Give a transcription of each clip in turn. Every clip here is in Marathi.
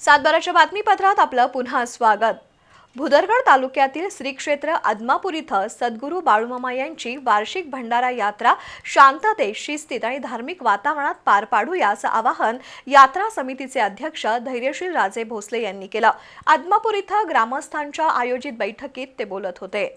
सातबाराच्या बातमीपत्रात आपलं पुन्हा स्वागत। भुदरगड तालुक्यातील श्री क्षेत्र आदमापूर इथं सद्गुरू बाळूमामा यांची वार्षिक भंडारा यात्रा शांततेत, शिस्तीत आणि धार्मिक वातावरणात पार पाडूया असं आवाहन यात्रा समितीचे अध्यक्ष धैर्यशील राजे भोसले यांनी केलं। आदमापूर इथं ग्रामस्थांच्या आयोजित बैठकीत ते बोलत होते।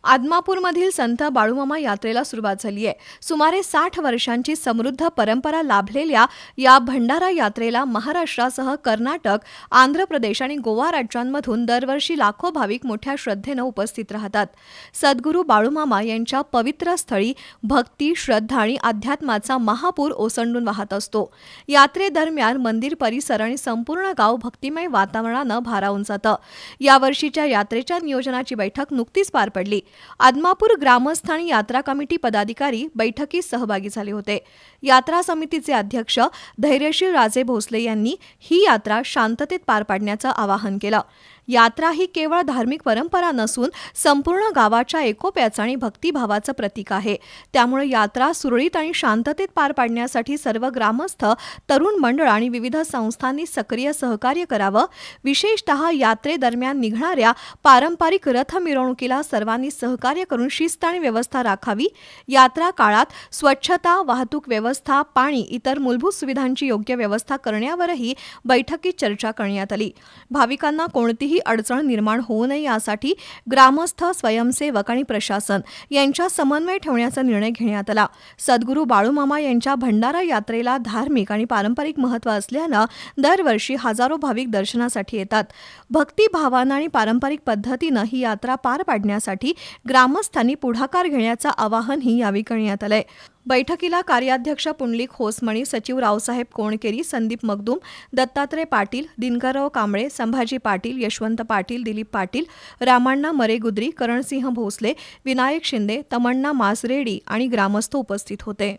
आदमापूरमधील संत बाळूमामा यात्रेला सुरुवात झाली आहे। सुमारे 60 वर्षांची समृद्ध परंपरा लाभलेल्या या भंडारा यात्रेला महाराष्ट्रासह कर्नाटक, आंध्र प्रदेश आणि गोवा राज्यांमधून दरवर्षी लाखो भाविक मोठ्या श्रद्धेने उपस्थित राहतात। सद्गुरू बाळूमामा यांच्या पवित्र स्थळी भक्ती, श्रद्धा आणि अध्यात्माचा महापूर ओसंडून वाहत असतो। यात्रेदरम्यान मंदिर परिसर आणि संपूर्ण गाव भक्तिमय वातावरणानं भारावून जातं। यावर्षीच्या यात्रेच्या नियोजनाची बैठक नुकतीच पार पडली। आदमापूर ग्रामस्थ आणि यात्रा कमिटी पदाधिकारी बैठकीत सहभागी झाले होते। यात्रा समितीचे अध्यक्ष धैर्यशील राजे भोसले यांनी ही यात्रा शांततेत पार पाडण्याचं आवाहन केलं। यात्रा ही केवळ धार्मिक परंपरा नसून संपूर्ण गावाच्या एकोप्याचं आणि भक्तिभावाचं प्रतीक आहे। त्यामुळे यात्रा सुरळीत आणि शांततेत पार पाडण्यासाठी सर्व ग्रामस्थ, तरुण मंडळ आणि विविध संस्थांनी सक्रिय सहकार्य करावं। विशेषतः यात्रेदरम्यान निघणाऱ्या पारंपरिक रथ मिरवणुकीला सर्वांनी सहकार्य करून शिस्त आणि व्यवस्था राखावी। यात्रा काळात स्वच्छता, वाहतूक व्यवस्था, पाणी, इतर मूलभूत सुविधांची योग्य व्यवस्था करण्यावरही बैठकीत चर्चा करण्यात आली। भाविकांना कोणतीही अडचण निर्माण होऊ नये यासाठी ग्रामस्थ, स्वयंसेवक आणि प्रशासन यांच्या समन्वय ठेवण्याचा निर्णय घेण्यात आला। सद्गुरू बाळूमामा यांच्या भंडारा यात्रेला धार्मिक आणि पारंपरिक महत्त्व असल्यानं दरवर्षी हजारो भाविक दर्शनासाठी येतात। भक्तिभावानं आणि पारंपरिक पद्धतीनं ही यात्रा पार पाडण्यासाठी ग्रामस्थांनी पुढाकार घेण्याचं आवाहनही यावेळी करण्यात आलंय। बैठकीला कार्याध्यक्ष पुंडलिक होसमणी, सचिव रावसाहेब कोणकेरी, संदीप मगदूम, दत्तात्रय पाटील, दिनकरराव कांबळे, संभाजी पाटील, यशवंत पाटील, दिलीप पाटील, रामण्णा मरेगुद्री, करणसिंह भोसले, विनायक शिंदे, तमण्णा मासरेडी आणि ग्रामस्थ उपस्थित होते।